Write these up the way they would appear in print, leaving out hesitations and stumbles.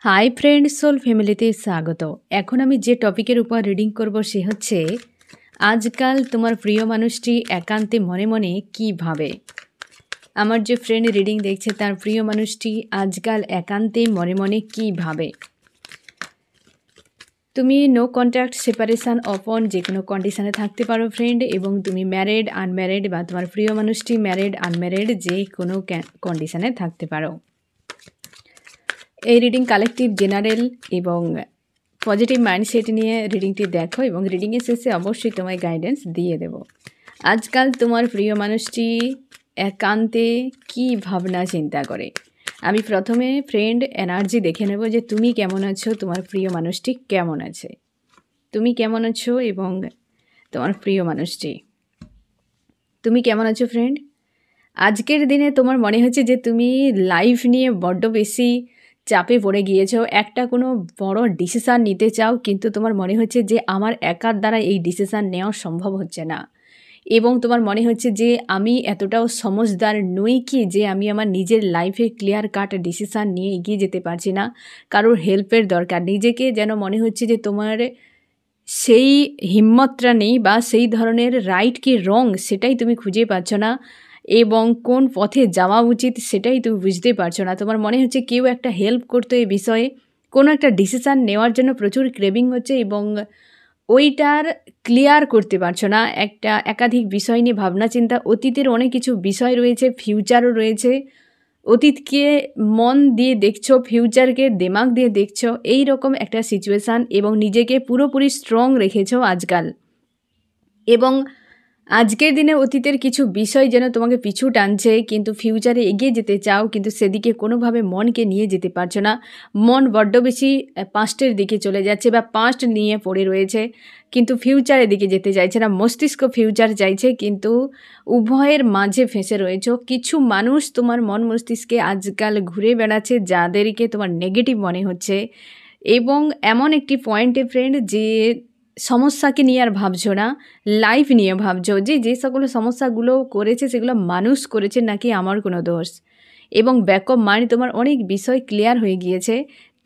Hi friend soul ফ্যামিলিতে স্বাগত। এখন আমি যে টপিকের উপর রিডিং করব সে হচ্ছে আজকাল তোমার প্রিয় মানুষটি একান্তে মনে মনে কী ভাবে। আমার যে ফ্রেন্ড রিডিং দেখছে তার প্রিয় মানুষটি আজকাল একান্তে মনে মনে কী ভাবে। তুমি নো কন্ট্যাক্ট সেপারেশান অপন যে কোনো কন্ডিশানে থাকতে পারো ফ্রেন্ড, এবং তুমি ম্যারিড আনম্যারিড বা তোমার প্রিয় মানুষটি ম্যারিড আনম্যারিড যে কোনো কন্ডিশানে থাকতে পারো। এই রিডিং কালেকটিভ জেনারেল এবং পজিটিভ মাইন্ডসেট নিয়ে রিডিংটি দেখো, এবং রিডিংয়ের শেষে অবশ্যই তোমায় গাইডেন্স দিয়ে দেব। আজকাল তোমার প্রিয় মানুষটি একান্তে কী ভাবনা চিন্তা করে। আমি প্রথমে ফ্রেন্ড এনার্জি দেখে নেব যে তুমি কেমন আছো, তোমার প্রিয় মানুষটি কেমন আছে, তুমি কেমন আছো এবং তোমার প্রিয় মানুষটি তুমি কেমন আছো ফ্রেন্ড। আজকের দিনে তোমার মনে হচ্ছে যে তুমি লাইফ নিয়ে বড্ড বেশি চাপে পড়ে গিয়েছো, একটা কোনো বড় ডিসিশান নিতে চাও, কিন্তু তোমার মনে হচ্ছে যে আমার একার দ্বারা এই ডিসিশান নেওয়া সম্ভব হচ্ছে না, এবং তোমার মনে হচ্ছে যে আমি এতটাও সমঝদার নই কি যে আমি আমার নিজের লাইফে ক্লিয়ার কাট ডিসিশান নিয়ে এগিয়ে যেতে পারছি না, কারোর হেল্পের দরকার। নিজেকে যেন মনে হচ্ছে যে তোমার সেই হিম্মতটা নেই, বা সেই ধরনের রাইট কি রং সেটাই তুমি খুঁজে পাচ্ছ না, এবং কোন পথে যাওয়া উচিত সেটাই তুমি বুঝতে পারছো না। তোমার মনে হচ্ছে কেউ একটা হেল্প করতো এই বিষয়ে, কোনো একটা ডিসিশান নেওয়ার জন্য প্রচুর ক্রেভিং হচ্ছে, এবং ওইটার ক্লিয়ার করতে পারছো না। একাধিক বিষয় নিয়ে ভাবনা চিন্তা, অতীতের অনেক কিছু বিষয় রয়েছে, ফিউচারও রয়েছে। অতীতকে মন দিয়ে দেখছো, ফিউচারকে দিমাগ দিয়ে দেখছো, এই রকম একটা সিচুয়েশান, এবং নিজেকে পুরোপুরি স্ট্রং রেখেছো আজকাল। এবং আজকের দিনে অতীতের কিছু বিষয় যেন তোমাকে পিছু টানছে, কিন্তু ফিউচারে এগিয়ে যেতে চাও, কিন্তু সেদিকে কোনোভাবে মনকে নিয়ে যেতে পারছো না। মন বড্ড বেশি পাস্টের দিকে চলে যাচ্ছে, বা পাস্ট নিয়ে পড়ে রয়েছে, কিন্তু ফিউচারের দিকে যেতে চাইছে না। মস্তিষ্ক ফিউচার চাইছে, কিন্তু উভয়ের মাঝে ফেঁসে রয়েছে। কিছু মানুষ তোমার মন মস্তিষ্কে আজকাল ঘুরে বেড়াচ্ছে যাদেরকে তোমার নেগেটিভ মনে হচ্ছে, এবং এমন একটি পয়েন্টে ফ্রেন্ড যে সমস্যাকে নিয়ে আর ভাবছো না, লাইফ নিয়ে ভাবছো যে সকল সমস্যাগুলো করেছে সেগুলো মানুষ করেছে নাকি আমার কোনো দোষ। এবং ব্যাক অফ মাইন্ড তোমার অনেক বিষয় ক্লিয়ার হয়ে গিয়েছে,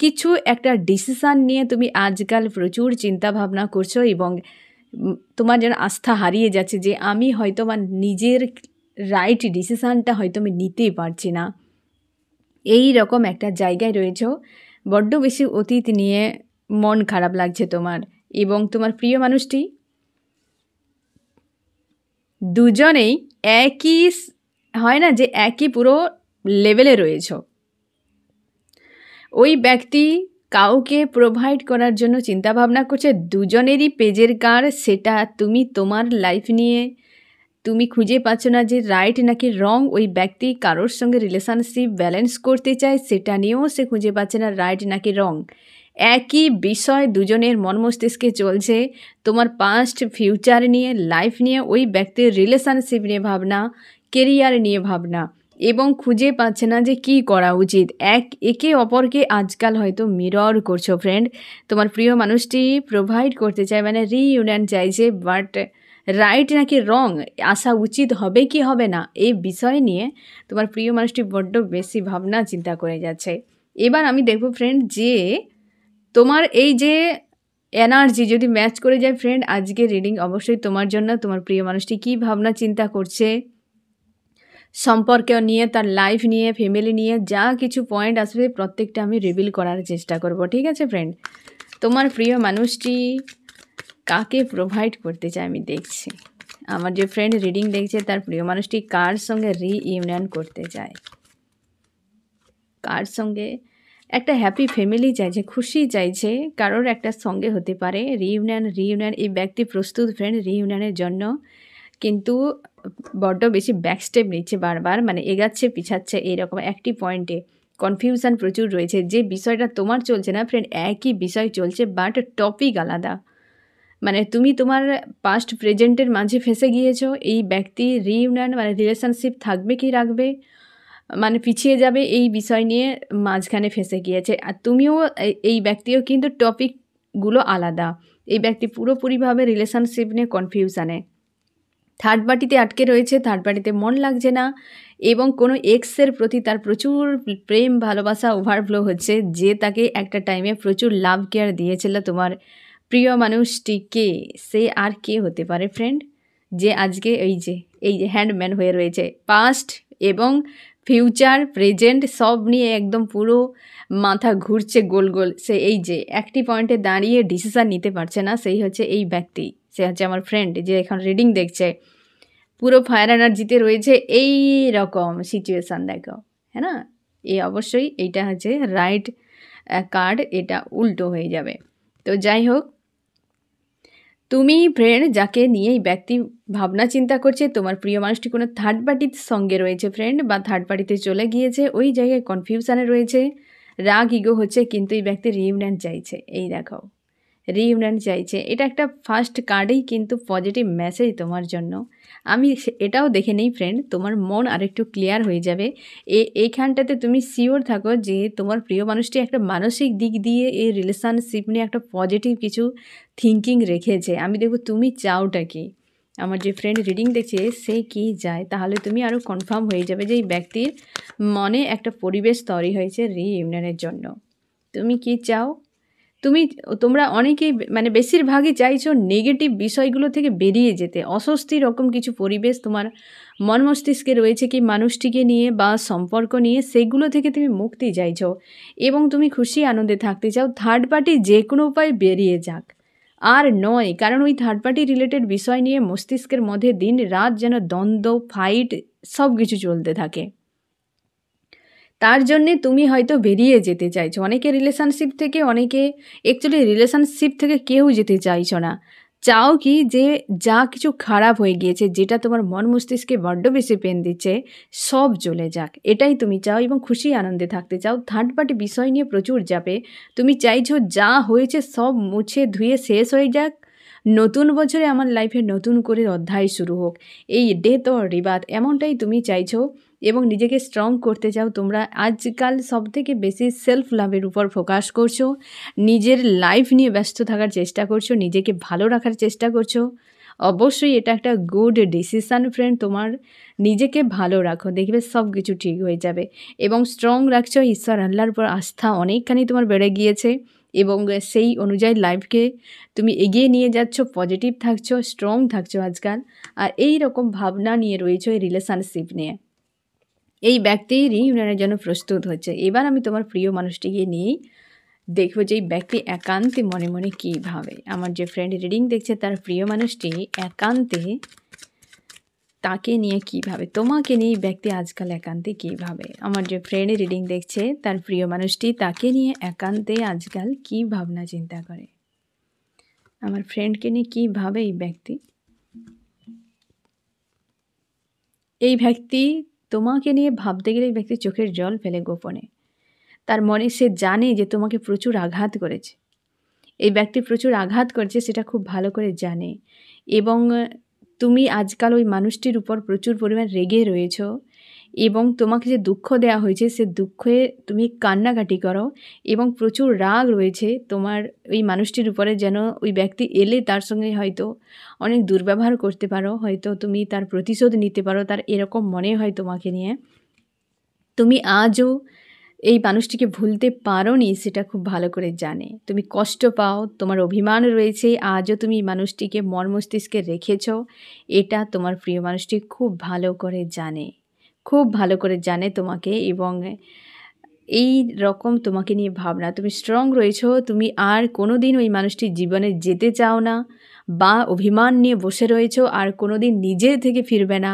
কিছু একটা ডিসিশান নিয়ে তুমি আজকাল প্রচুর চিন্তা ভাবনা করছো, এবং তোমার যেন আস্থা হারিয়ে যাচ্ছে যে আমি হয়তো আমার নিজের রাইট ডিসিশানটা হয়তো আমি নিতেই পারছি না। এই রকম একটা জায়গায় রয়েছো, বড্ড বেশি অতীত নিয়ে মন খারাপ লাগছে তোমার। এবং তোমার প্রিয় মানুষটি দুজনেই একই, হয় না যে একই পুরো লেভেলে রয়েছ। ওই ব্যক্তি কাউকে প্রোভাইড করার জন্য চিন্তাভাবনা করছে, দুজনেরই পেজের কার, সেটা তুমি তোমার লাইফ নিয়ে তুমি খুঁজে পাচ্ছ না যে রাইট নাকি রং। ওই ব্যক্তি কারোর সঙ্গে রিলেশনশিপ ব্যালেন্স করতে চায়, সেটা নিয়েও সে খুঁজে পাচ্ছে না রাইট নাকি রং। একই বিষয় দুজনের মন মস্তিষ্কে চলছে, তোমার পাস্ট ফিউচার নিয়ে, লাইফ নিয়ে, ওই ব্যক্তির রিলেশনশিপ নিয়ে ভাবনা, কেরিয়ার নিয়ে ভাবনা, এবং খুঁজে পাচ্ছে না যে কি করা উচিত। একে অপরকে আজকাল হয়তো মিরর করছো ফ্রেন্ড। তোমার প্রিয় মানুষটি প্রোভাইড করতে চায়, মানে রিইউনিয়ন চাইছে, বাট রাইট নাকি রং, আসা উচিত হবে কি হবে না, এই বিষয় নিয়ে তোমার প্রিয় মানুষটি বড্ড বেশি ভাবনা চিন্তা করে যাচ্ছে। এবার আমি দেখব ফ্রেন্ড যে তোমার এই যে এনার্জি যদি ম্যাচ করে যায় ফ্রেন্ড, আজকে রিডিং অবশ্যই তোমার জন্য। তোমার প্রিয় মানুষটি কী ভাবনা চিন্তা করছে সম্পর্ক নিয়ে, তার লাইফ নিয়ে, ফ্যামিলি নিয়ে, যা কিছু পয়েন্ট আসবে প্রত্যেকটা আমি রিভিল করার চেষ্টা করব, ঠিক আছে ফ্রেন্ড। তোমার প্রিয় মানুষটি কাকে প্রোভাইড করতে চায় আমি দেখছি। আমার যে ফ্রেন্ড রিডিং দেখছে তার প্রিয় মানুষটি কার সঙ্গে রিইউনিয়ন করতে চায়, কার সঙ্গে একটা হ্যাপি ফ্যামিলি চাইছে, খুশি চাইছে, কারোর একটা সঙ্গে হতে পারে রিইউনিয়ন। এই ব্যক্তি প্রস্তুত ফ্রেন্ড রিইউনিয়নের জন্য, কিন্তু বড্ড বেশি ব্যাকস্টেপ নিচ্ছে বারবার, মানে এগাচ্ছে পিছাচ্ছে, এইরকম একটি পয়েন্টে কনফিউশন প্রচুর রয়েছে। যে বিষয়টা তোমার চলছে না ফ্রেন্ড, একই বিষয় চলছে, বাট টপিক আলাদা। মানে তুমি তোমার পাস্ট প্রেজেন্টের মাঝে ফেঁসে গিয়েছো, এই ব্যক্তি রিইউনিয়ন মানে রিলেশনশিপ থাকবে কি রাখবে, মানে পিছিয়ে যাবে, এই বিষয় নিয়ে মাঝখানে ফেঁসে গিয়েছে। আর তুমিও, এই ব্যক্তিও কিন্তু টপিকগুলো আলাদা। এই ব্যক্তি পুরোপুরিভাবে রিলেশনশিপ নিয়ে কনফিউশানে, থার্ড পার্টিতে আটকে রয়েছে, থার্ড পার্টিতে মন লাগছে না, এবং কোনো এক্সের প্রতি তার প্রচুর প্রেম ভালোবাসা ওভারফ্লো হচ্ছে, যে তাকে একটা টাইমে প্রচুর লাভ কেয়ার দিয়েছিল। তোমার প্রিয় মানুষটিকে সে আর কে হতে পারে ফ্রেন্ড, যে আজকে এই যে হ্যান্ডম্যান হয়ে রয়েছে। পাস্ট এবং ফিউচার প্রেজেন্ট সব নিয়ে একদম পুরো মাথা ঘুরছে গোল গোল। সে এই যে একটি পয়েন্টে দাঁড়িয়ে ডিসিশান নিতে পারছে না, সেই হচ্ছে এই ব্যক্তি। সে হচ্ছে আমার ফ্রেন্ড যে এখন রিডিং দেখছে, পুরো ফায়ার এনার্জিতে রয়েছে। এই রকম সিচুয়েশান দেখো, হ্যাঁ না? অবশ্যই এইটা হচ্ছে রাইট কার্ড, এটা উল্টো হয়ে যাবে। তো যাই হোক, তুমি ফ্রেন্ড যাকে নিয়ে এই ব্যক্তি ভাবনা চিন্তা করছে, তোমার প্রিয় মানুষটি কোনো থার্ড পার্টির সঙ্গে রয়েছে ফ্রেন্ড, বা থার্ড পার্টিতে চলে গিয়েছে, ওই জায়গায় কনফিউশানে রয়েছে, রাগ ইগো হচ্ছে, কিন্তু এই ব্যক্তি রিইউনিয়ন চাইছে। এই দেখো রিইউনিয়ন চাইছে, এটা একটা ফার্স্ট কার্ডেই কিন্তু পজিটিভ মেসেজ তোমার জন্য। আমি এটাও দেখে নেই ফ্রেন্ড, তোমার মন আরেকটু ক্লিয়ার হয়ে যাবে। এইখানটাতে তুমি শিওর থাকো যে তোমার প্রিয় মানুষটি একটা মানসিক দিক দিয়ে এই রিলেশনশিপ নিয়ে একটা পজিটিভ কিছু থিঙ্কিং রেখেছে। আমি দেখব তুমি চাওটা কি, আমার যে ফ্রেন্ড রিডিং দেখছে সে কি যায়, তাহলে তুমি আরও কনফার্ম হয়ে যাবে যে এই ব্যক্তির মনে একটা পরিবেশ তৈরি হয়েছে রিইউনিয়নের জন্য। তুমি কি চাও? তোমরা অনেকেই মানে বেশিরভাগই চাইছো নেগেটিভ বিষয়গুলো থেকে বেরিয়ে যেতে। অস্বস্তি রকম কিছু পরিবেশ তোমার মন মস্তিষ্কে রয়েছে কি মানুষটিকে নিয়ে বা সম্পর্ক নিয়ে, সেগুলো থেকে তুমি মুক্তি চাইছো এবং তুমি খুশি আনন্দে থাকতে চাও। থার্ড পার্টি যে কোনো উপায়ে বেরিয়ে যাক, আর নয়, কারণ ওই থার্ড পার্টি রিলেটেড বিষয় নিয়ে মস্তিষ্কের মধ্যে দিন রাত যেন দ্বন্দ্ব, ফাইট সব কিছু চলতে থাকে। তার জন্যে তুমি হয়তো বেরিয়ে যেতে চাইছো। অনেকে রিলেশনশিপ থেকে, অনেকে অ্যাকচুয়ালি রিলেশনশিপ থেকে কেউ যেতে চাইছো না। চাও কি যে যা কিছু খারাপ হয়ে গিয়েছে, যেটা তোমার মন মস্তিষ্কে বড্ড বেশি পেন দিচ্ছে, সব চলে যাক, এটাই তুমি চাও এবং খুশি আনন্দে থাকতে চাও। থার্ড পার্টি বিষয় নিয়ে প্রচুর চাপে তুমি চাইছো যা হয়েছে সব মুছে ধুয়ে শেষ হয়ে যাক, নতুন বছরে আমার লাইফে নতুন করে অধ্যায় শুরু হোক, এই ডেথ ও রিবার্থ, এমনটাই তুমি চাইছো এবং নিজেকে স্ট্রং করতে চাও। তোমরা আজকাল সবথেকে বেশি সেলফ লাভের উপর ফোকাস করছো, নিজের লাইফ নিয়ে ব্যস্ত থাকার চেষ্টা করছো, নিজেকে ভালো রাখার চেষ্টা করছো। অবশ্যই এটা একটা গুড ডিসিশান ফ্রেন্ড। তোমার নিজেকে ভালো রাখো, দেখবে সব কিছু ঠিক হয়ে যাবে এবং স্ট্রং রাখছো। ঈশ্বর আল্লাহর উপর আস্থা অনেকখানি তোমার বেড়ে গিয়েছে এবং সেই অনুযায়ী লাইফকে তুমি এগিয়ে নিয়ে যাচ্ছ, পজিটিভ থাকছো, স্ট্রং থাকছো আজকাল। আর এই রকম ভাবনা নিয়ে রয়েছো এই রিলেশনশিপ নিয়ে। এই ব্যক্তি রিইউনিয়নের জন্য প্রস্তুত হচ্ছে। এবার আমি তোমার প্রিয় মানুষটিকে নিয়েই দেখবো যে এই ব্যক্তি একান্তে মনে মনে কী ভাবে। আমার যে ফ্রেন্ড রিডিং দেখছে তার প্রিয় মানুষটি একান্তে তাকে নিয়ে কী ভাবে, তোমাকে নিয়ে ব্যক্তি আজকাল একান্তে কী ভাবে। আমার যে ফ্রেন্ড রিডিং দেখছে তার প্রিয় মানুষটি তাকে নিয়ে একান্তে আজকাল কী ভাবনা চিন্তা করে, আমার ফ্রেন্ডকে নিয়ে কী ভাবে এই ব্যক্তি। এই ব্যক্তি তোমাকে নিয়ে ভাবতে গেলে এই ব্যক্তি চোখের জল ফেলে গোপনে। তার মনে সে জানে যে তোমাকে প্রচুর আঘাত করেছে, এই ব্যক্তি প্রচুর আঘাত করেছে, সেটা খুব ভালো করে জানে এবং তুমি আজকাল ওই মানুষটির উপর প্রচুর পরিমাণ রেগে রয়েছো এবং তোমাকে যে দুঃখ দেওয়া হয়েছে সে দুঃখে তুমি কান্নাকাটি করো এবং প্রচুর রাগ রয়েছে তোমার ওই মানুষটির উপরে, যেন ওই ব্যক্তি এলে তার সঙ্গে হয়তো অনেক দুর্ব্যবহার করতে পারো, হয়তো তুমি তার প্রতিশোধ নিতে পারো, তার এরকম মনে হয় তোমাকে নিয়ে। তুমি আজও এই মানুষটিকে ভুলতে পারোনি, সেটা খুব ভালো করে জানে। তুমি কষ্ট পাও, তোমার অভিমান রয়েছে, আজও তুমি মানুষটিকে মন মস্তিষ্কে রেখেছ, এটা তোমার প্রিয় মানুষটি খুব ভালো করে জানে, খুব ভালো করে জানে তোমাকে এবং এই রকম তোমাকে নিয়ে ভাবনা। তুমি স্ট্রং রয়েছো, তুমি আর কোনো দিন ওই মানুষটির জীবনে যেতে চাও না বা অভিমান নিয়ে বসে রয়েছো, আর কোনো দিন নিজে থেকে ফিরবে না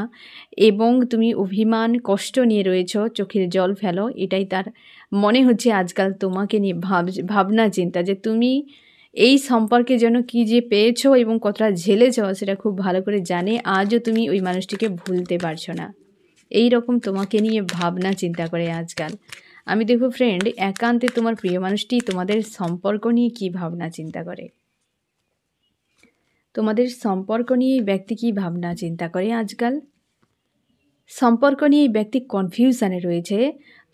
এবং তুমি অভিমান কষ্ট নিয়ে রয়েছো, চোখের জল ফেলো। এটাই তার মনে হচ্ছে আজকাল তোমাকে নিয়ে ভাবনা চিন্তা, যে তুমি এই সম্পর্কে যেন কী যে পেয়েছো এবং কতটা ঝেলেছ সেটা খুব ভালো করে জানে। আজও তুমি ওই মানুষটিকে ভুলতে পারছো না, এই রকম তোমাকে নিয়ে ভাবনা চিন্তা করে আজকাল। আমি দেখো ফ্রেন্ড, একান্তে তোমার প্রিয় মানুষটি তোমাদের সম্পর্ক নিয়ে কী ভাবনা চিন্তা করে, তোমাদের সম্পর্ক নিয়ে এই ব্যক্তি কী ভাবনা চিন্তা করে আজকাল। সম্পর্ক নিয়ে এই ব্যক্তি কনফিউশনে রয়েছে।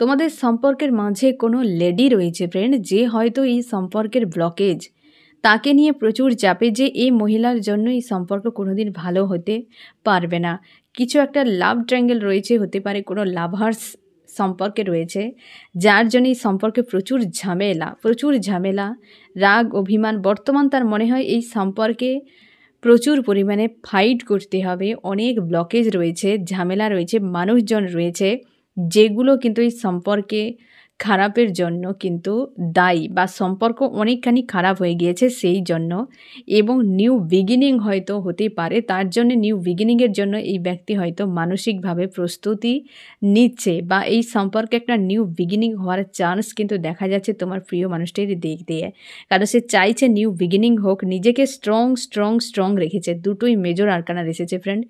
তোমাদের সম্পর্কের মাঝে কোনো লেডি রয়েছে ফ্রেন্ড, যে হয়তো এই সম্পর্কের ব্লকেজ, তাকে নিয়ে প্রচুর চাপে যে এই মহিলার জন্য এই সম্পর্ক কোনোদিন ভালো হতে পারবে না। কিছু একটা লাভ ট্রায়াঙ্গেল রয়েছে, হতে পারে কোনো লাভার্স সম্পর্কে রয়েছে, যার জন্য এই সম্পর্কে প্রচুর ঝামেলা, রাগ, অভিমান। বর্তমান তার মনে হয় এই সম্পর্কে প্রচুর পরিমাণে ফাইট করতে হবে, অনেক ব্লকেজ রয়েছে, ঝামেলা রয়েছে, মানুষজন রয়েছে, যেগুলো কিন্তু এই সম্পর্কে খারাপের জন্য কিন্তু দায়ী, বা সম্পর্ক অনেকখানি খারাপ হয়ে গিয়েছে সেই জন্য। এবং নিউ বিগিনিং হয়তো হতে পারে, তার জন্য নিউ বিগিনিংয়ের জন্য এই ব্যক্তি হয়তো মানসিকভাবে প্রস্তুতি নিচ্ছে, বা এই সম্পর্কে একটা নিউ বিগিনিং হওয়ার চান্স কিন্তু দেখা যাচ্ছে তোমার প্রিয় মানুষটির দিক দিয়ে। কারণ সে চাইছে নিউ বিগিনিং হোক, নিজেকে স্ট্রং রেখেছে। দুটোই মেজর আরকানা এসেছে ফ্রেন্ড।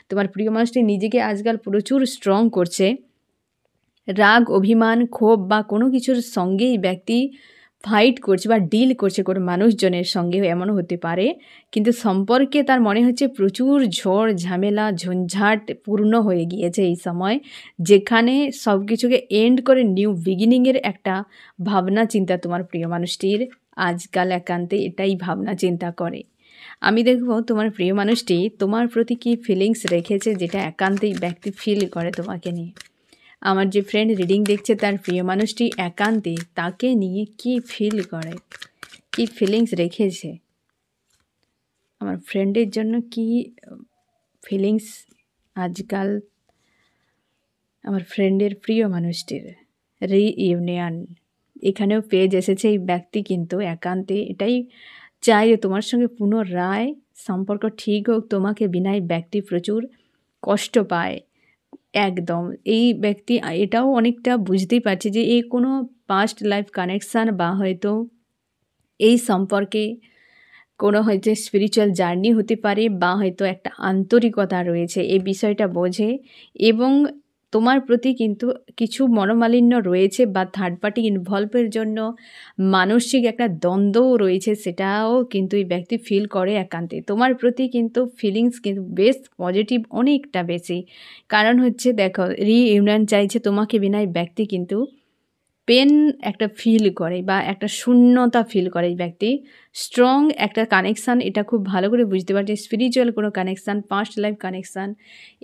তোমার প্রিয় মানুষটি নিজেকে আজকাল প্রচুর স্ট্রং করছে। রাগ, অভিমান, ক্ষোভ বা কোনো কিছুর সঙ্গেই ব্যক্তি ফাইট করছে বা ডিল করছে কোনো মানুষজনের সঙ্গে, এমনও হতে পারে। কিন্তু সম্পর্কে তার মনে হচ্ছে প্রচুর ঝড় ঝামেলা ঝঞ্ঝাট পূর্ণ হয়ে গিয়েছে এই সময়, যেখানে সব কিছুকে এন্ড করে নিউ বিগিনিংয়ের একটা ভাবনা চিন্তা তোমার প্রিয় মানুষটির আজকাল একান্তে এটাই ভাবনা চিন্তা করে। আমি দেখব তোমার প্রিয় মানুষটি তোমার প্রতি কী ফিলিংস রেখেছে, যেটা একান্তেই ব্যক্তি ফিল করে তোমাকে নিয়ে। আমার যে ফ্রেন্ড রিডিং দেখছে তার প্রিয় মানুষটি একান্তে তাকে নিয়ে কি ফিল করে, কি ফিলিংস রেখেছে, আমার ফ্রেন্ডের জন্য কি ফিলিংস আজকাল আমার ফ্রেন্ডের প্রিয় মানুষটির। রিইউনিয়ন এখানেও পেজ এসেছে। এই ব্যক্তি কিন্তু একান্তে এটাই চাই যে তোমার সঙ্গে পুনরায় সম্পর্ক ঠিক হোক। তোমাকে বিনা এই ব্যক্তি প্রচুর কষ্ট পায় একদম। এই ব্যক্তি এটাও অনেকটা বুঝতেই পারছে যে এই কোনো পাস্ট লাইফ কানেকশান, বা হয়তো এই সম্পর্কে কোনো হয়তো স্পিরিচুয়াল জার্নি হতে পারে, বা হয়তো একটা আন্তরিকতা রয়েছে, এই বিষয়টা বোঝে। এবং তোমার প্রতি কিন্তু কিছু মনোমালিন্য রয়েছে, বা থার্ড পার্টি ইনভলভের জন্য মানসিক একটা দ্বন্দ্বও রয়েছে, সেটাও কিন্তু এই ব্যক্তি ফিল করে একান্তে। তোমার প্রতি কিন্তু ফিলিংস কিন্তু বেশ পজিটিভ, অনেকটা বেশি। কারণ হচ্ছে দেখো, রিইউনিয়ন চাইছে তোমাকে বিনা এই ব্যক্তি কিন্তু পেন একটা ফিল করে, বা একটা শূন্যতা ফিল করে এই ব্যক্তি। স্ট্রং একটা কানেকশান, এটা খুব ভালো করে বুঝতে পারছে। স্পিরিচুয়াল কোনো কানেকশান, পাস্ট লাইফ কানেকশান,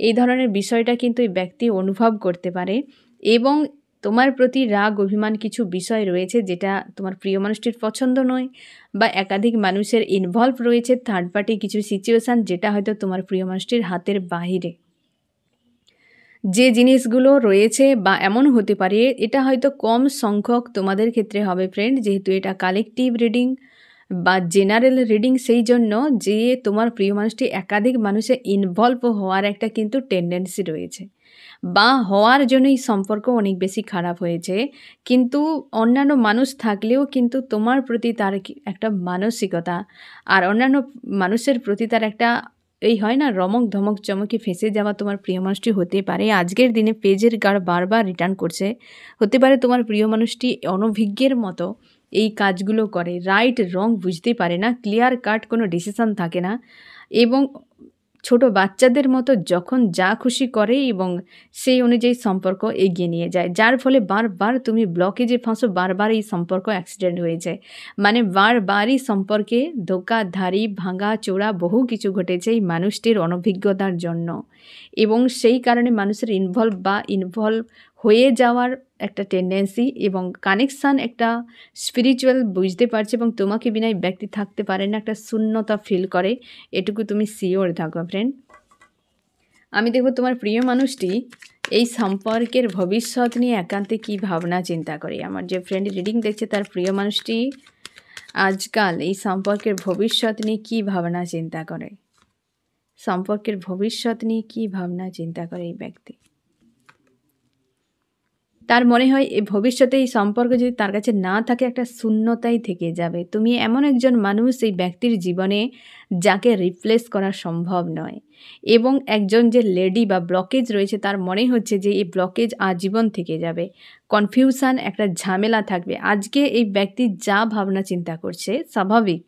এই ধরনের বিষয়টা কিন্তু এই ব্যক্তি অনুভব করতে পারে। এবং তোমার প্রতি রাগ অভিমান কিছু বিষয় রয়েছে যেটা তোমার প্রিয় মানুষটির পছন্দ নয়, বা একাধিক মানুষের ইনভলভ রয়েছে, থার্ড পার্টি কিছু সিচুয়েশান, যেটা হয়তো তোমার প্রিয় মানুষটির হাতের বাহিরে। যে জিনিসগুলো রয়েছে, বা এমন হতে পারে এটা হয়তো কম সংখ্যক তোমাদের ক্ষেত্রে হবে ফ্রেন্ড, যেহেতু এটা কালেকটিভ রিডিং বা জেনারেল রিডিং, সেই জন্য যে তোমার প্রিয় মানুষটি একাধিক মানুষের ইনভলভ হওয়ার একটা কিন্তু টেন্ডেন্সি রয়েছে, বা হওয়ার জন্যই সম্পর্ক অনেক বেশি খারাপ হয়েছে। কিন্তু অন্যান্য মানুষ থাকলেও কিন্তু তোমার প্রতি তার একটা মানসিকতা, আর অন্যান্য মানুষের প্রতি তার একটা এই হয় না রমক ধমক চমকে ফেঁসে যাওয়া তোমার প্রিয় মানুষটি হতে পারে। আজকের দিনে পেজের গার্ড বারবার রিটার্ন করছে, হতে পারে তোমার প্রিয় মানুষটি অনভিজ্ঞের মতো এই কাজগুলো করে, রাইট রং বুঝতে পারে না, ক্লিয়ার কাট কোনো ডিসিশন থাকে না, এবং ছোট বাচ্চাদের মতো যখন যা খুশি করে এবং সেই অনুযায়ী সম্পর্ক এগিয়ে নিয়ে যায়, যার ফলে বারবার তুমি ব্লকেজে ফাঁসো, বারবার এই সম্পর্ক অ্যাক্সিডেন্ট হয়ে যায়, মানে বারবারই সম্পর্কে ধোকাধারি ভাঙা চোরা বহু কিছু ঘটেছে এই মানুষটির অনভিজ্ঞতার জন্য। এবং সেই কারণে মানুষের ইনভলভ হয়ে যাওয়ার একটা টেন্ডেন্সি, এবং কানেকশান একটা স্পিরিচুয়াল বুঝতে পারছে, এবং তোমাকে বিনা এই ব্যক্তি থাকতে পারে না, একটা শূন্যতা ফিল করে, এটুকু তুমি শিওর থাকো ফ্রেন্ড। আমি দেখব তোমার প্রিয় মানুষটি এই সম্পর্কের ভবিষ্যৎ নিয়ে একান্তে কী ভাবনা চিন্তা করে। আমার যে ফ্রেন্ড রিডিং দেখছে তার প্রিয় মানুষটি আজকাল এই সম্পর্কের ভবিষ্যৎ নিয়ে কী ভাবনা চিন্তা করে, সম্পর্কের ভবিষ্যৎ নিয়ে কী ভাবনা চিন্তা করে এই ব্যক্তি। তার মনে হয় এই ভবিষ্যতে এই সম্পর্ক যদি তার কাছে না থাকে, একটা শূন্যতাই থেকে যাবে। তুমি এমন একজন মানুষ এই ব্যক্তির জীবনে যাকে রিপ্লেস করা সম্ভব নয়, এবং একজন যে লেডি বা ব্লকেজ রয়েছে তার মনে হচ্ছে যে এই ব্লকেজ আজীবন থেকে যাবে, কনফিউশন একটা ঝামেলা থাকবে। আজকে এই ব্যক্তি যা ভাবনা চিন্তা করছে স্বাভাবিক,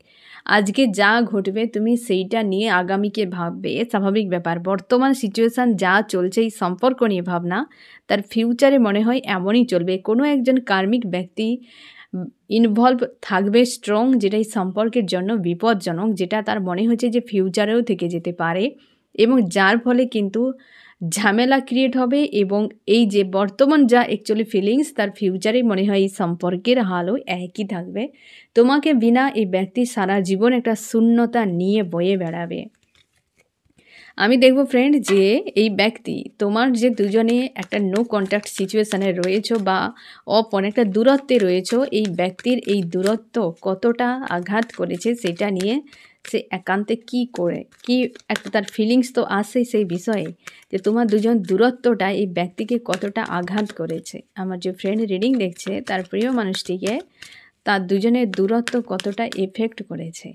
আজকে যা ঘটবে তুমি সেইটা নিয়ে আগামীকে ভাববে, স্বাভাবিক ব্যাপার। বর্তমান সিচুয়েশান যা চলছে এই সম্পর্ক নিয়ে ভাবনা, তার ফিউচারে মনে হয় এমনই চলবে। কোনো একজন কার্মিক ব্যক্তি ইনভলভ থাকবে স্ট্রং, যেটা এই সম্পর্কের জন্য বিপজ্জনক, যেটা তার মনে হচ্ছে যে ফিউচারেও থেকে যেতে পারে, এবং যার ফলে কিন্তু ঝামেলা ক্রিয়েট হবে এবং এই যে বর্তমান যা অ্যাকচুয়ালি ফিলিংস তার ফিউচারে মনে হয় এই সম্পর্কের হালও একই থাকবে। তোমাকে বিনা এই ব্যক্তি সারা জীবন একটা শূন্যতা নিয়ে বয়ে বেড়াবে। আমি দেখব ফ্রেন্ড যে এই ব্যক্তি তোমার যে দুজনে একটা নো কন্ট্যাক্ট সিচুয়েশানে রয়েছো বা অনেকটা দূরত্বে রয়েছো, এই ব্যক্তির এই দূরত্ব কতটা আঘাত করেছে সেটা নিয়ে সে একান্তে কি একটা তার ফিলিংস তো আসে সেই বিষয়ে যে তোমার দুজন দূরত্বটা এই ব্যক্তিকে কতটা আঘাত করেছে। আমার যে ফ্রেন্ড রিডিং দেখছে তার প্রিয় মানুষটিকে তার দুজনের দূরত্ব কতটা এফেক্ট করেছে,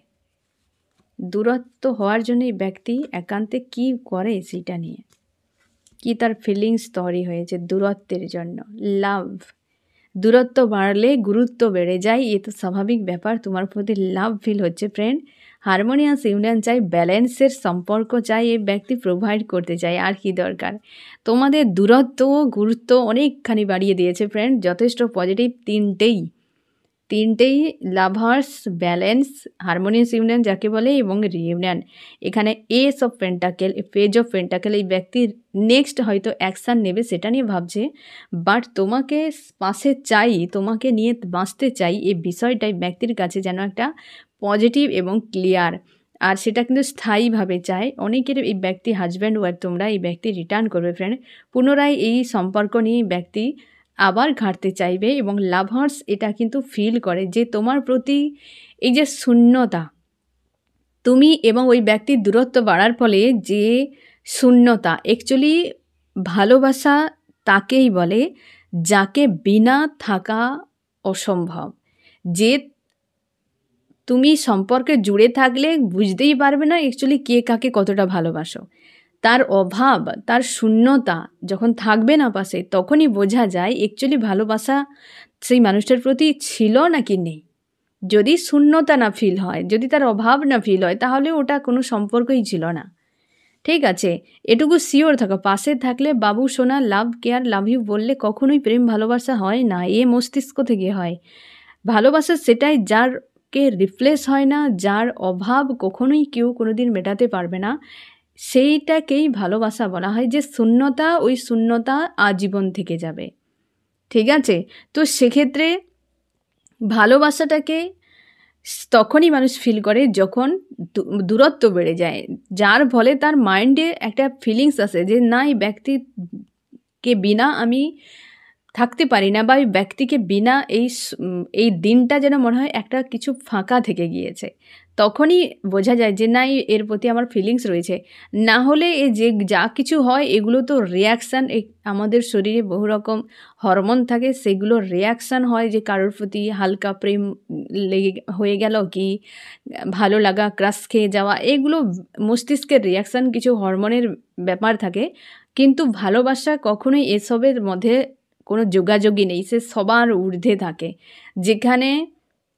দূরত্ব হওয়ার জন্য এই ব্যক্তি একান্তে কি করে সেটা নিয়ে কি তার ফিলিংস তৈরি হয়েছে দূরত্বের জন্য। লাভ, দূরত্ব বাড়লে গুরুত্ব বেড়ে যায়, এ তো স্বাভাবিক ব্যাপার। তোমার প্রতি লাভ ফিল হচ্ছে ফ্রেন্ড। হারমোনিয়াস ইউনিয়ন চাই, ব্যালেন্সের সম্পর্ক চাই, এই ব্যক্তি প্রোভাইড করতে চাই। আর কি দরকার? তোমাদের দূরত্ব গুরুত্ব অনেকখানি বাড়িয়ে দিয়েছে ফ্রেন্ড, যথেষ্ট পজিটিভ। তিনটেই লাভার্স, ব্যালেন্স, হারমোনিয়াস ইউনিয়ন যাকে বলে এবং রিইউনিয়ন। এখানে S of pentacle, page of pentacle, এই ব্যক্তির নেক্সট হয়তো অ্যাকশান নেবে সেটা নিয়ে ভাবছে, বাট তোমাকে পাশে চাই, তোমাকে নিয়ে বাঁচতে চাই, এই বিষয়টাই ব্যক্তির কাছে যেন একটা পজিটিভ এবং ক্লিয়ার, আর সেটা কিন্তু স্থায়ীভাবে চায়। অনেকের এই ব্যক্তি হাজব্যান্ড ওয়াইফ তোমরা, এই ব্যক্তি রিটার্ন করবে ফ্রেন্ড, পুনরায় এই সম্পর্ক নিয়ে ব্যক্তি আবার ঘাঁটতে চাইবে এবং লাভার্স এটা কিন্তু ফিল করে যে তোমার প্রতি এই যে শূন্যতা, তুমি এবং ওই ব্যক্তির দূরত্ব বাড়ার ফলে যে শূন্যতা, অ্যাকচুয়ালি ভালোবাসা তাকেই বলে যাকে বিনা থাকা অসম্ভব। যে তুমি সম্পর্কে জুড়ে থাকলে বুঝতেই পারবে না অ্যাকচুয়ালি কে কাকে কতটা ভালোবাসো। তার অভাব, তার শূন্যতা যখন থাকবে না পাশে, তখনই বোঝা যায় অ্যাকচুয়ালি ভালোবাসা সেই মানুষটার প্রতি ছিল নাকি নেই। যদি শূন্যতা না ফিল হয়, যদি তার অভাব না ফিল হয়, তাহলে ওটা কোনো সম্পর্কই ছিল না। ঠিক আছে, এটুকু শিওর থাকো। পাশে থাকলে বাবু সোনা, লাভ, কেয়ার, লাভ ইউ বললে কখনোই প্রেম ভালোবাসা হয় না, এ মস্তিষ্ক থেকে হয়। ভালোবাসা সেটাই যারকে রিপ্লেস হয় না, যার অভাব কখনোই কেউ কোনোদিন মেটাতে পারবে না, সেইটাকেই ভালোবাসা বলা হয়। যে শূন্যতা, ওই শূন্যতা আজীবন থেকে যাবে। ঠিক আছে, তো সেক্ষেত্রে ভালোবাসাটাকে তখনই মানুষ ফিল করে যখন দূরত্ব বেড়ে যায়, যার ফলে তার মাইন্ডে একটা ফিলিংস আসে যে না, এই ব্যক্তিকে বিনা আমি থাকতে পারি না, বা এই ব্যক্তিকে বিনা এই দিনটা যেন মনে হয় একটা কিছু ফাঁকা থেকে গিয়েছে। তখনই বোঝা যায় যে না, এর প্রতি আমার ফিলিংস রয়েছে। না হলে যে যা কিছু হয় এগুলো তো রিয়াকশান, আমাদের শরীরে বহু রকম হরমোন থাকে, সেগুলো রিয়াকশান হয় যে কারোর প্রতি হালকা প্রেম লেগে হয়ে গেল, কি ভালো লাগা, ক্রাশ খেয়ে যাওয়া, এগুলো মস্তিষ্কের রিয়াকশান, কিছু হরমোনের ব্যাপার থাকে। কিন্তু ভালোবাসা কখনোই এসবের মধ্যে কোনো যোগাযোগই নেই, সে সবার ঊর্ধ্বে থাকে। যেখানে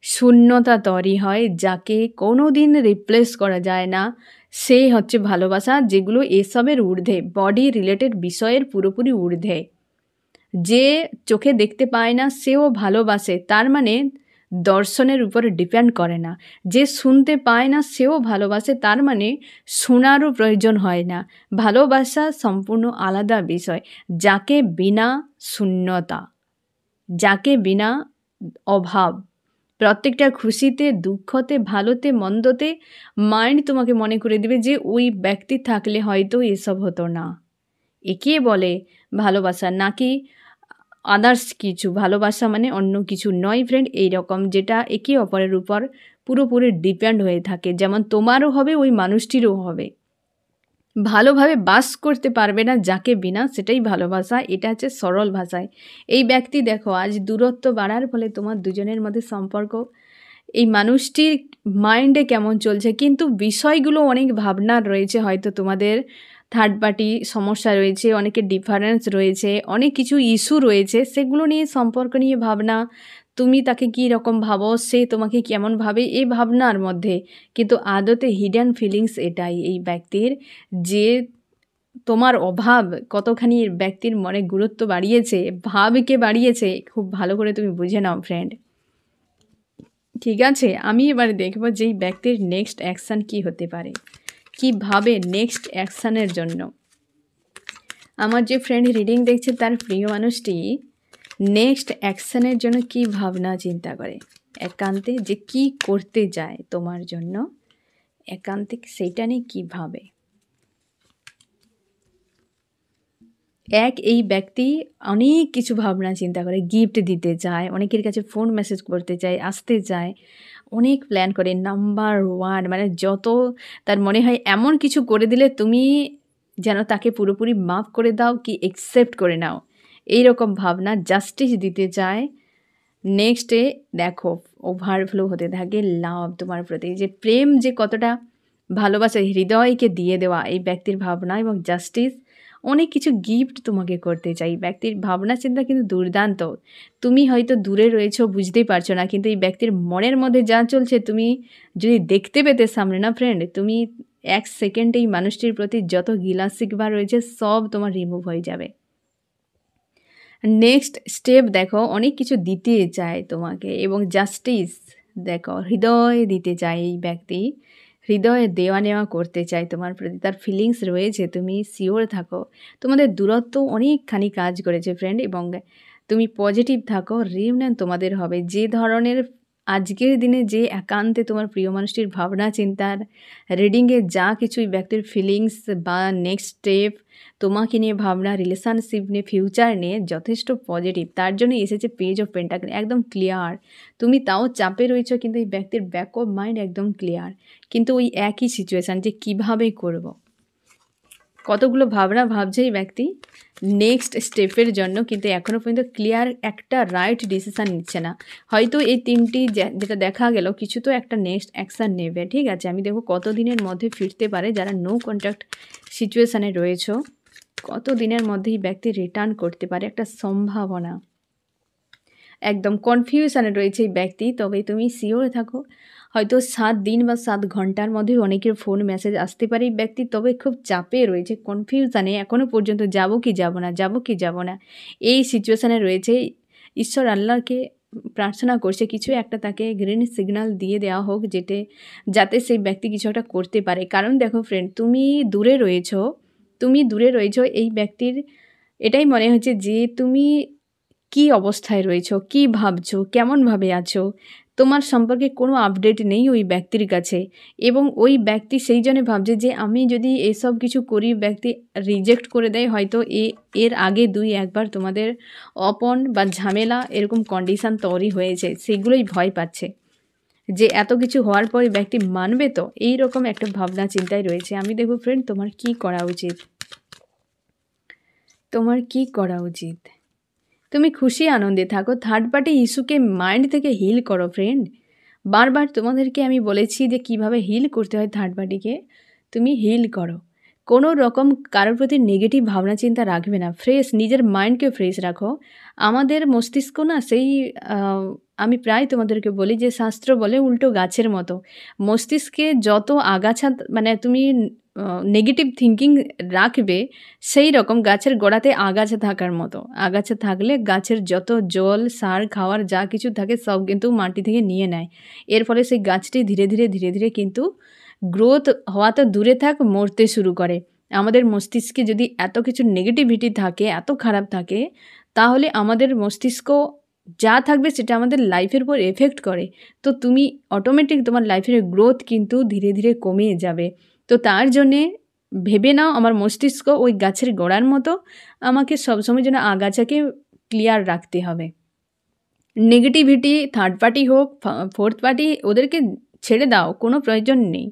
শূন্যতা তৈরি হয়, যাকে কোনো দিন রিপ্লেস করা যায় না, সেই হচ্ছে ভালোবাসা, যেগুলো এসবের ঊর্ধ্বে, বডি রিলেটেড বিষয়ের পুরোপুরি ঊর্ধ্বে। যে চোখে দেখতে পায় না সেও ভালোবাসে, তার মানে দর্শনের উপরে ডিপেন্ড করে না। যে শুনতে পায় না সেও ভালোবাসে, তার মানে শোনারও প্রয়োজন হয় না। ভালোবাসা সম্পূর্ণ আলাদা বিষয়। যাকে বিনা শূন্যতা, যাকে বিনা অভাব, প্রত্যেকটা খুশিতে, দুঃখতে, ভালোতে, মন্দতে মাইন্ড তোমাকে মনে করে দেবে যে ওই ব্যক্তি থাকলে হয়তো এসব হতো না। একে বলে ভালোবাসা, নাকি আদার্স কিছু। ভালোবাসা মানে অন্য কিছু নয় ফ্রেন্ড, এইরকম যেটা একে অপরের উপর পুরোপুরি ডিপেন্ড হয়ে থাকে। যেমন তোমারও হবে, ওই মানুষটিরও হবে। ভালোভাবে বাস করতে পারবে না যাকে বিনা, সেটাই ভালোবাসা। এটা হচ্ছে সরল ভাষায়। এই ব্যক্তি দেখো আজ দূরত্ব বাড়ার ফলে তোমার দুজনের মধ্যে সম্পর্ক, এই মানুষটির মাইন্ডে কেমন চলছে, কিন্তু বিষয়গুলো অনেক ভাবনার রয়েছে। হয়তো তোমাদের থার্ড পার্টি সমস্যা রয়েছে, অনেকের ডিফারেন্স রয়েছে, অনেক কিছু ইস্যু রয়েছে, সেগুলো নিয়ে সম্পর্ক নিয়ে ভাবনা। তুমি তাকে কী রকম ভাবো, সে তোমাকে কেমন ভাবে, এই ভাবনার মধ্যে। কিন্তু আদতে হিডেন ফিলিংস এটাই এই ব্যক্তির, যে তোমার অভাব কতখানি ব্যক্তির মনে গুরুত্ব বাড়িয়েছে, ভাবকে বাড়িয়েছে, খুব ভালো করে তুমি বুঝে নাও ফ্রেন্ড। ঠিক আছে, আমি এবারে দেখব যে এই ব্যক্তির নেক্সট অ্যাকশান কী হতে পারে, কীভাবে নেক্সট অ্যাকশানের জন্য আমার যে ফ্রেন্ড রিডিং দেখছে তার প্রিয় মানুষটি নেক্সট অ্যাকশনের জন্য কি ভাবনা চিন্তা করে, একান্তে যে কি করতে যায় তোমার জন্য, একান্তে সেইটা নিয়ে কী ভাবে। এই ব্যক্তি অনেক কিছু ভাবনা চিন্তা করে, গিফট দিতে চায়, অনেকের কাছে ফোন মেসেজ করতে চায়, আসতে চায়, অনেক প্ল্যান করে। নাম্বার 1 মানে যত তার মনে হয় এমন কিছু করে দিলে তুমি যেন তাকে পুরোপুরি মাফ করে দাও কি অ্যাকসেপ্ট করে নাও, এইরকম ভাবনা, জাস্টিস দিতে চায়। নেক্সটে দেখো ওভারফ্লো হতে থাকে লাভ তোমার প্রতি, যে প্রেম যে কতটা ভালোবাসা হৃদয়কে দিয়ে দেওয়া এই ব্যক্তির ভাবনা এবং জাস্টিস। অনেক কিছু গিফট তোমাকে করতে চাই। ব্যক্তির ভাবনা চিন্তা কিন্তু দুর্দান্ত। তুমি হয়তো দূরে রয়েছো, বুঝতেই পারছো না, কিন্তু এই ব্যক্তির মনের মধ্যে যা চলছে তুমি যদি দেখতে পেতে সামনে না ফ্রেন্ড, তুমি 1 সেকেন্ডে এই মানুষটির প্রতি যত গিলা শিকবা রয়েছে সব তোমার রিমুভ হয়ে যাবে। নেক্সট স্টেপ দেখো, অনেক কিছু দিতে চায় তোমাকে এবং জাস্টিস দেখো, হৃদয় দিতে চায় এই ব্যক্তি, হৃদয়ে দেওয়া নেওয়া করতে চায় তোমার প্রতি, তার ফিলিংস রয়েছে, তুমি শিওর থাকো। তোমাদের দূরত্ব অনেকখানি কাজ করেছে ফ্রেন্ড, এবং তুমি পজিটিভ থাকো, রিউনিয়ন তোমাদের হবে। যে ধরনের আজকের দিনে যে একান্তে তোমার প্রিয় মানুষটির ভাবনা চিন্তার রিডিংয়ে যা কিছুই ব্যক্তির ফিলিংস বা নেক্সট স্টেপ তোমাকে নিয়ে ভাবনা, রিলেশনশিপ নিয়ে, ফিউচার নিয়ে যথেষ্ট পজিটিভ, তার জন্য এসেছে পেজ অফ পেন্টাকেল, একদম ক্লিয়ার। তুমি তাও চাপে রয়েছো, কিন্তু এই ব্যক্তির ব্যাক অফ মাইন্ড একদম ক্লিয়ার, কিন্তু ওই একই সিচুয়েশান যে কিভাবে করব। কতগুলো ভাবনা ভাবছে এই ব্যক্তি নেক্সট স্টেপের জন্য, কিন্তু এখনও পর্যন্ত ক্লিয়ার একটা রাইট ডিসিশান নিচ্ছে না। হয়তো এই 3টি যেটা দেখা গেল, কিছু তো একটা নেক্সট অ্যাকশান নেবে, ঠিক আছে। আমি দেখব কত দিনের মধ্যে ফিরতে পারে, যারা নো কন্ট্যাক্ট সিচুয়েশানে রয়েছে কত দিনের মধ্যে এই ব্যক্তি রিটার্ন করতে পারে, একটা সম্ভাবনা। একদম কনফিউশনে রয়েছে এই ব্যক্তি, তবে তুমি শিওর থাকো হয়তো 7 দিন বা 7 ঘন্টার মধ্যে অনেকের ফোন মেসেজ আসতে পারে এই ব্যক্তি, তবে খুব চাপে রয়েছে, কনফিউশনে এখনও পর্যন্ত যাব কি যাব না, যাব কি যাব না, এই সিচুয়েশানে রয়েছে। ঈশ্বর আল্লাহকে প্রার্থনা করছে কিছু একটা তাকে গ্রিন সিগন্যাল দিয়ে দেওয়া হোক, যাতে সেই ব্যক্তি কিছু একটা করতে পারে। কারণ দেখো ফ্রেন্ড, তুমি দূরে রয়েছো, এই ব্যক্তির এটাই মনে হচ্ছে যে তুমি কি অবস্থায় রয়েছো, কি ভাবছো, কেমনভাবে আছো, তোমার সম্পর্কে কোনো আপডেট নেই ওই ব্যক্তির কাছে, এবং ওই ব্যক্তি সেই জন্য ভাবছে যে আমি যদি এসব কিছু করি, ব্যক্তি রিজেক্ট করে দেয়, হয়তো এর আগে 2-1 বার তোমাদের অপন বা ঝামেলা এরকম কন্ডিশান তৈরি হয়েছে, সেগুলোই ভয় পাচ্ছে যে এত কিছু হওয়ার পরে ব্যক্তি মানবে তো, এই রকম একটা ভাবনা চিন্তায় রয়েছে। আমি দেখব ফ্রেন্ড তোমার কি করা উচিত, তুমি খুশি আনন্দে থাকো, থার্ড পার্টি ইস্যুকে মাইন্ড থেকে হিল করো ফ্রেন্ড। বারবার তোমাদেরকে আমি বলেছি যে কিভাবে হিল করতে হয় থার্ড পার্টিকে, তুমি হিল করো। কোনো রকম কারোর প্রতি নেগেটিভ ভাবনা চিন্তা রাখবে না, নিজের মাইন্ডকে ফ্রেশ রাখো। আমাদের মস্তিষ্ক না আমি প্রায় তোমাদেরকে বলি যে শাস্ত্র বলে উল্টো গাছের মতো, মস্তিষ্কে যত আগাছা মানে তুমি নেগেটিভ থিঙ্কিং রাখবে, সেই রকম গাছের গোড়াতে আগাছা থাকার মতো। আগাছা থাকলে গাছের যত জল, সার, খাওয়ার যা কিছু থাকে সব কিন্তু মাটি থেকে নিয়ে নেয়। এর ফলে সেই গাছটি ধীরে ধীরে কিন্তু গ্রোথ হওয়া তো দূরে থাক, মরতে শুরু করে। আমাদের মস্তিষ্কে যদি এত কিছু নেগেটিভিটি থাকে, এত খারাপ থাকে, তাহলে আমাদের মস্তিষ্ক যা থাকবে সেটা আমাদের লাইফের উপর এফেক্ট করে। তো তুমি অটোমেটিক তোমার লাইফের গ্রোথ কিন্তু ধীরে ধীরে কমে যাবে। তো তার জন্যে ভেবে নাও আমার মস্তিষ্ক ওই গাছের গোড়ার মতো, আমাকে সবসময় যেন আগাছাকে ক্লিয়ার রাখতে হবে। নেগেটিভিটি থার্ড পার্টি হোক, ফোর্থ পার্টি, ওদেরকে ছেড়ে দাও, কোনো প্রয়োজন নেই।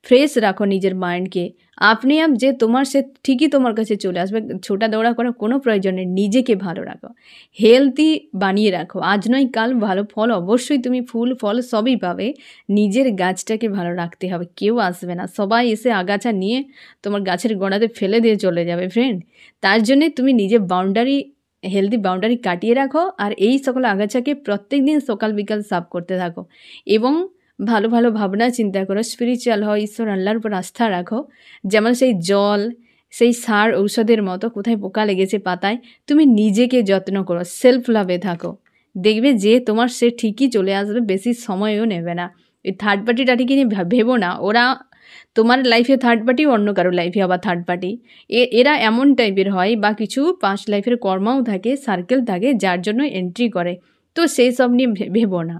ফ্রেশ রাখো নিজের মাইন্ডকে, আপনি যে সে ঠিকই তোমার কাছে চলে আসবে। ছোটা দৌড়া করার কোনো প্রয়োজন নেই, নিজেকে ভালো রাখো, হেলদি বানিয়ে রাখো। আজ নয় কাল ভালো ফল অবশ্যই তুমি ফুল ফল সবই পাবে। নিজের গাছটাকে ভালো রাখতে হবে, কেউ আসবে না, সবাই এসে আগাছা নিয়ে তোমার গাছের গোড়াতে ফেলে দিয়ে চলে যাবে ফ্রেন্ড। তার জন্যে তুমি নিজের হেলদি বাউন্ডারি কাটিয়ে রাখো, আর এই সকল আগাছাকে প্রত্যেক দিন সকাল বিকাল সাফ করতে থাকো, এবং ভালো ভালো ভাবনা চিন্তা করো, স্পিরিচুয়াল হও, ঈশ্বর আল্লাহর উপর আস্থা রাখো। যেমন সেই জল, সেই সার, ঔষধের মতো কোথায় পোকা লেগেছে পাতায়, তুমি নিজেকে যত্ন করো, সেলফ লাভে থাকো, দেখবে যে সে ঠিকই চলে আসবে, বেশি সময়ও নেবে না। এই থার্ড পার্টি টাটিকে নিয়ে ভেবো না, ওরা তোমার লাইফে থার্ড পার্টি, অন্য কারো লাইফে আবার থার্ড পার্টি। এরা এমন টাইপের হয় বা কিছু পাস্ট লাইফের কর্মাও থাকে, সার্কেল থাকে, যার জন্য এন্ট্রি করে। তো সেই সব নিয়ে ভেবো না,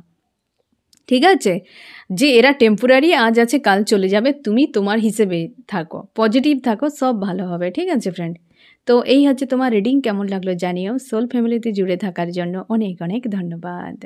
ঠিক আছে? যে এরা টেম্পোরারি, আজ আছে কাল চলে যাবে, তুমি তোমার হিসেবে থাকো, পজিটিভ থাকো, সব ভালো হবে, ঠিক আছে ফ্রেন্ড? তো এই হচ্ছে তোমার রিডিং। কেমন লাগলো জানিও। সোল ফ্যামিলিতে জুড়ে থাকার জন্য অনেক অনেক ধন্যবাদ।